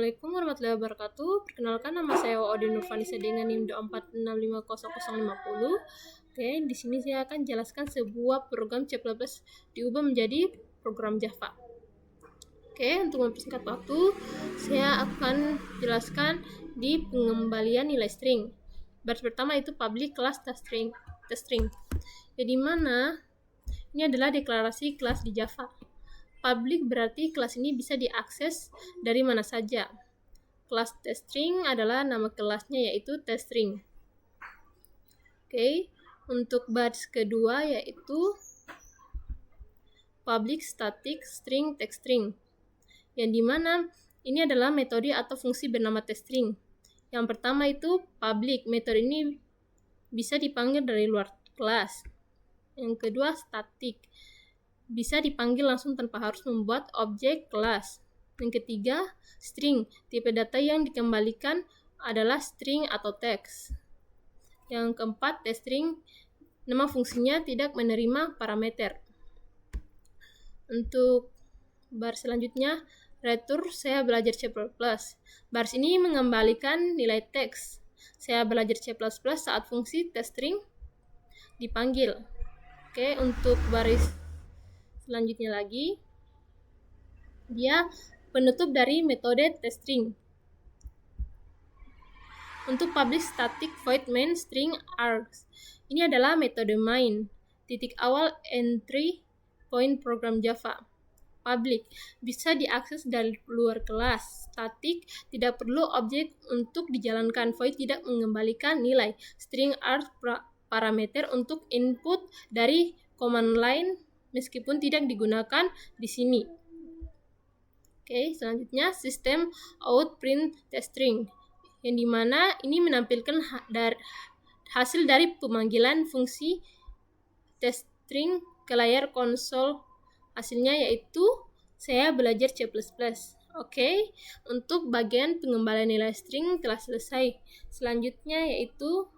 Assalamualaikum warahmatullahi wabarakatuh. Perkenalkan, nama saya Odin Nurvanisa dengan NIM 2465000. Oke, di sini saya akan jelaskan sebuah program C++ diubah menjadi program Java. Oke, untuk mempersingkat waktu, saya akan jelaskan di pengembalian nilai string. Baris pertama itu public class testString. Jadi mana ini adalah deklarasi kelas di Java. Public berarti kelas ini bisa diakses dari mana saja. Kelas testString adalah nama kelasnya, yaitu testString. Oke, untuk baris kedua yaitu public static string testString, yang dimana ini adalah metode atau fungsi bernama testString. Yang pertama itu public, metode ini bisa dipanggil dari luar kelas. Yang kedua static, bisa dipanggil langsung tanpa harus membuat objek kelas. Yang ketiga, string, tipe data yang dikembalikan adalah string atau teks. Yang keempat, testString, nama fungsinya tidak menerima parameter. Untuk baris selanjutnya, return saya belajar C++. Baris ini mengembalikan nilai teks. Saya belajar C++ saat fungsi testString dipanggil. Oke, untuk baris selanjutnya lagi, dia penutup dari metode testString. Untuk public static void main string args, ini adalah metode main, titik awal entry point program Java. Public bisa diakses dari luar kelas. Static tidak perlu objek untuk dijalankan. Void tidak mengembalikan nilai. String args parameter untuk input dari command line meskipun tidak digunakan di sini. Oke, selanjutnya sistem out print testString, yang dimana ini menampilkan hasil dari pemanggilan fungsi testString ke layar konsol. Hasilnya yaitu saya belajar C++. Oke, untuk bagian pengembalian nilai string telah selesai. Selanjutnya yaitu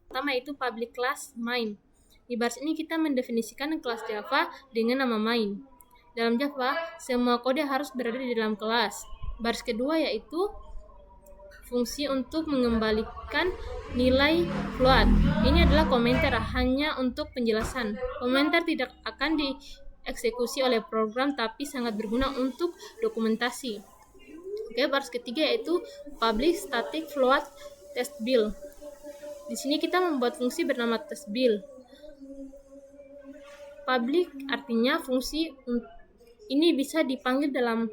pertama itu public class main. Di baris ini kita mendefinisikan kelas Java dengan nama main. Dalam Java, semua kode harus berada di dalam kelas. Baris kedua yaitu fungsi untuk mengembalikan nilai float. Ini adalah komentar, hanya untuk penjelasan. Komentar tidak akan dieksekusi oleh program, tapi sangat berguna untuk dokumentasi. Oke, baris ketiga yaitu public static float testBuild. Di sini kita membuat fungsi bernama testBuild. Public artinya fungsi ini bisa dipanggil dalam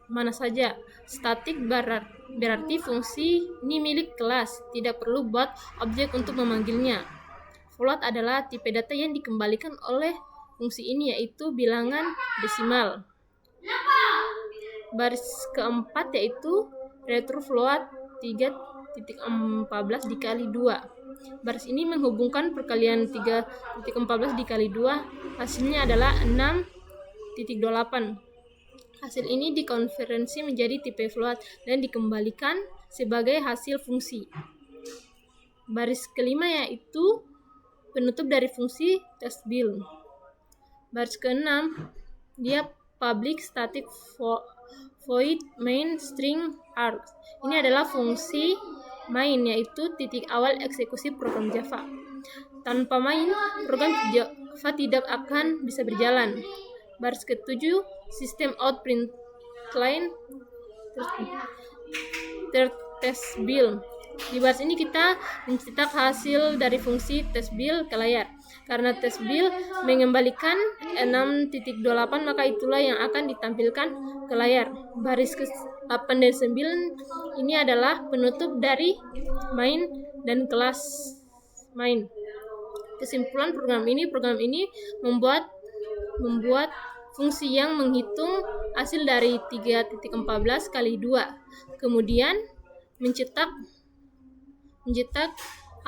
mana saja. Static berarti fungsi ini milik kelas, tidak perlu buat objek untuk memanggilnya. Float adalah tipe data yang dikembalikan oleh fungsi ini, yaitu bilangan desimal. Baris keempat yaitu return float 3.14 dikali 2. Baris ini menghubungkan perkalian 3.14 dikali 2. Hasilnya adalah 6.28. Hasil ini dikonversi menjadi tipe float dan dikembalikan sebagai hasil fungsi. Baris kelima yaitu penutup dari fungsi testBuild. Baris keenam, dia public static void main string args. Ini adalah fungsi main, yaitu titik awal eksekusi program Java. Tanpa main, program Java tidak akan bisa berjalan. Baris ketujuh, sistem out print line testBuild. Di baris ini kita mencetak hasil dari fungsi testBuild ke layar. Karena testBuild mengembalikan 6.28, maka itulah yang akan ditampilkan ke layar. Baris ke-8 dan 9 ini adalah penutup dari main dan kelas main. Kesimpulan program ini membuat fungsi yang menghitung hasil dari 3.14 kali 2. Kemudian mencetak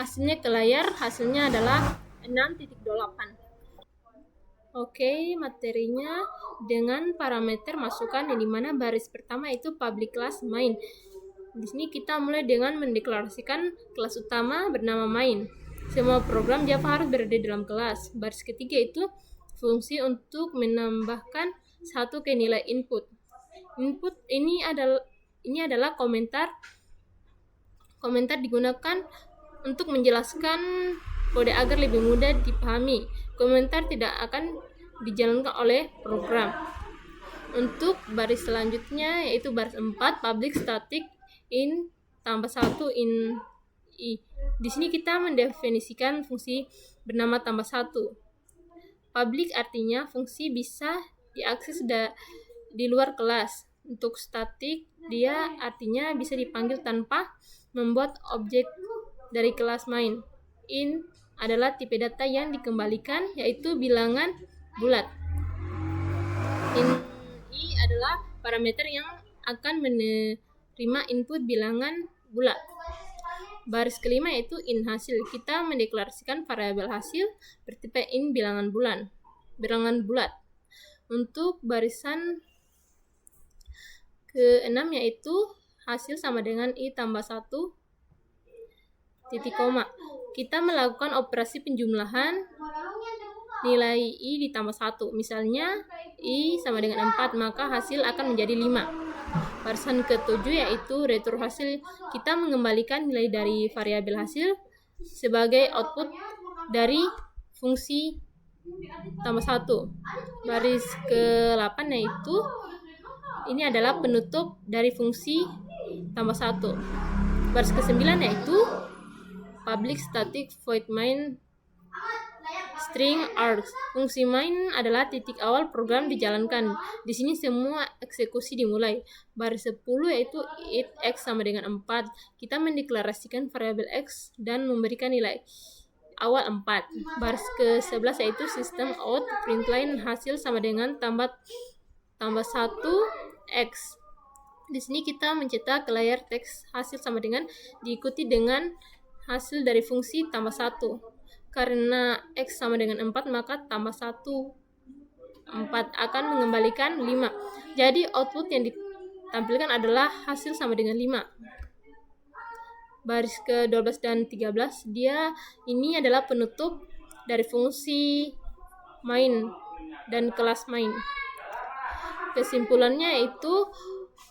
hasilnya ke layar. Hasilnya adalah 6.8. Oke, materinya dengan parameter masukan, yang dimana baris pertama itu public class main. Di sini kita mulai dengan mendeklarasikan kelas utama bernama main. Semua program Java harus berada dalam kelas. Baris ketiga itu fungsi untuk menambahkan satu ke nilai input. Input ini adalah komentar digunakan untuk menjelaskan kode agar lebih mudah dipahami. Komentar tidak akan dijalankan oleh program. Untuk baris selanjutnya yaitu baris 4, public static in tambah 1 in i. Di sini kita mendefinisikan fungsi bernama tambah 1. Public artinya fungsi bisa diakses di luar kelas. Untuk static, dia artinya bisa dipanggil tanpa membuat objek dari kelas main. In adalah tipe data yang dikembalikan, yaitu bilangan bulat. I adalah parameter yang akan menerima input bilangan bulat. Baris kelima yaitu in hasil. Kita mendeklarasikan variabel hasil bertipe in bilangan bulat. Untuk barisan ke-6 yaitu hasil sama dengan i tambah 1 titik koma. Kita melakukan operasi penjumlahan nilai i ditambah 1. Misalnya i sama dengan 4, maka hasil akan menjadi 5. Barisan ke-7 yaitu return hasil. Kita mengembalikan nilai dari variabel hasil sebagai output dari fungsi tambah 1. Baris ke-8 yaitu ini adalah penutup dari fungsi tambah 1. Baris ke-9 yaitu public static void main string args. Fungsi main adalah titik awal program dijalankan. Di sini semua eksekusi dimulai. Baris 10 yaitu if x sama dengan 4. Kita mendeklarasikan variabel x dan memberikan nilai awal 4. Baris ke-11 yaitu system out println hasil sama dengan tambah 1 x. Di sini kita mencetak ke layar teks hasil sama dengan diikuti dengan hasil dari fungsi tambah 1. Karena x sama dengan 4, maka tambah 1 4 akan mengembalikan 5. Jadi output yang ditampilkan adalah hasil sama dengan 5. Baris ke-12 dan 13 ini adalah penutup dari fungsi main dan kelas main. Kesimpulannya yaitu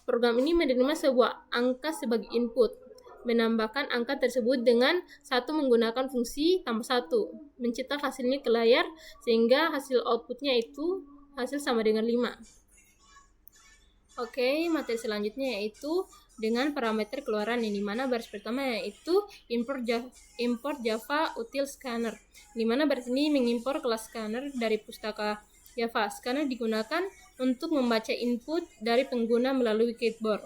program ini menerima sebuah angka sebagai input, menambahkan angka tersebut dengan 1 menggunakan fungsi tambah 1, mencetak hasilnya ke layar sehingga hasil outputnya itu hasil sama dengan 5. Oke, materi selanjutnya yaitu dengan parameter keluaran, yang dimana baris pertama yaitu import Java util scanner, dimana baris ini mengimpor kelas scanner dari pustaka Java. Scanner digunakan untuk membaca input dari pengguna melalui keyboard.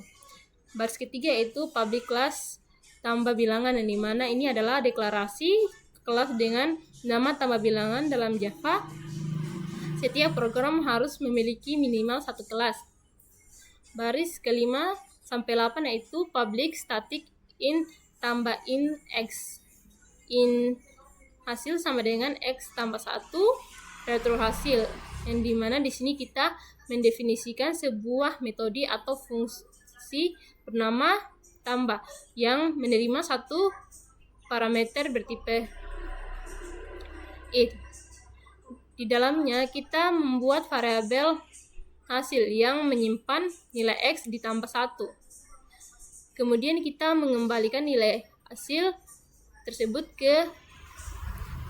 Baris ketiga yaitu public class tambah bilangan, yang dimana ini adalah deklarasi kelas dengan nama tambah bilangan dalam Java. Setiap program harus memiliki minimal 1 kelas. Baris ke-5 sampai 8 yaitu public static in tambah in x. In hasil sama dengan x tambah 1 return hasil, yang dimana di sini kita mendefinisikan sebuah metode atau fungsi bernama tambah yang menerima 1 parameter bertipe int. Di dalamnya kita membuat variabel hasil yang menyimpan nilai x ditambah 1. Kemudian kita mengembalikan nilai hasil tersebut ke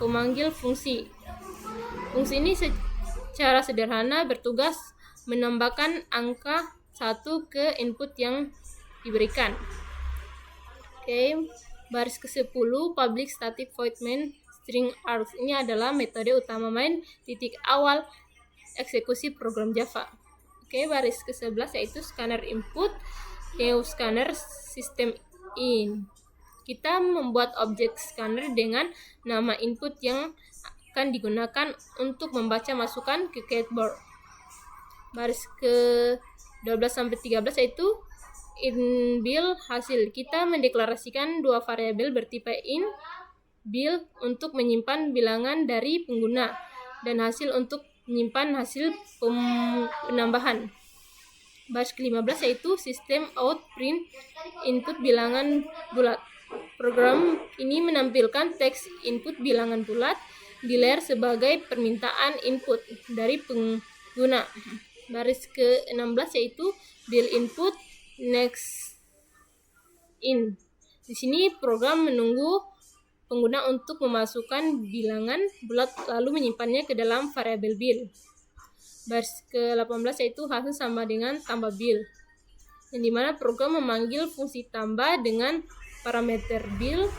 pemanggil fungsi. Fungsi ini secara sederhana bertugas menambahkan angka 1 ke input yang diberikan. Oke, baris ke-10 public static void main string args. Ini adalah metode utama main titik awal eksekusi program Java. Oke, baris ke-11 yaitu scanner input new scanner system in. Kita membuat objek scanner dengan nama input yang akan digunakan untuk membaca masukan ke keyboard. Baris ke-12 sampai 13 yaitu in build hasil. Kita mendeklarasikan 2 variabel bertipe in build untuk menyimpan bilangan dari pengguna dan hasil untuk menyimpan hasil penambahan. Baris ke-15 yaitu system out print input bilangan bulat. Program ini menampilkan teks input bilangan bulat di layar sebagai permintaan input dari pengguna. Baris ke-16 yaitu build input next in. Di sini program menunggu pengguna untuk memasukkan bilangan bulat lalu menyimpannya ke dalam variabel build. Baris ke-18 yaitu hasil sama dengan tambah build, yang dimana program memanggil fungsi tambah dengan parameter build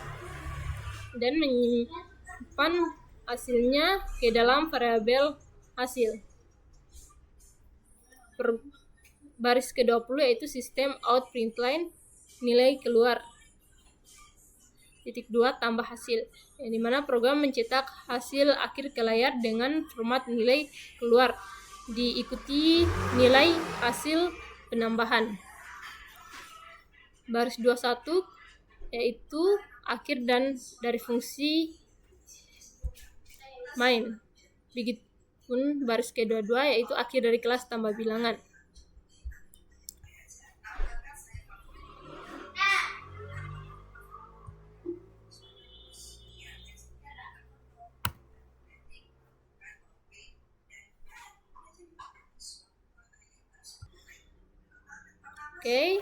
dan menyimpan hasilnya ke dalam variabel hasil. Baris ke-20 yaitu sistem out println nilai keluar. Titik 2 tambah hasil, yang dimana program mencetak hasil akhir ke layar dengan format nilai keluar diikuti nilai hasil penambahan. Baris 21 yaitu akhir dan dari fungsi main. Begitupun baris ke-22 yaitu akhir dari kelas tambah bilangan. Oke,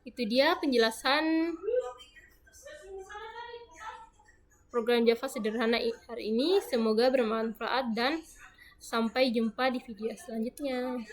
itu dia penjelasan program Java sederhana hari ini. Semoga bermanfaat dan sampai jumpa di video selanjutnya.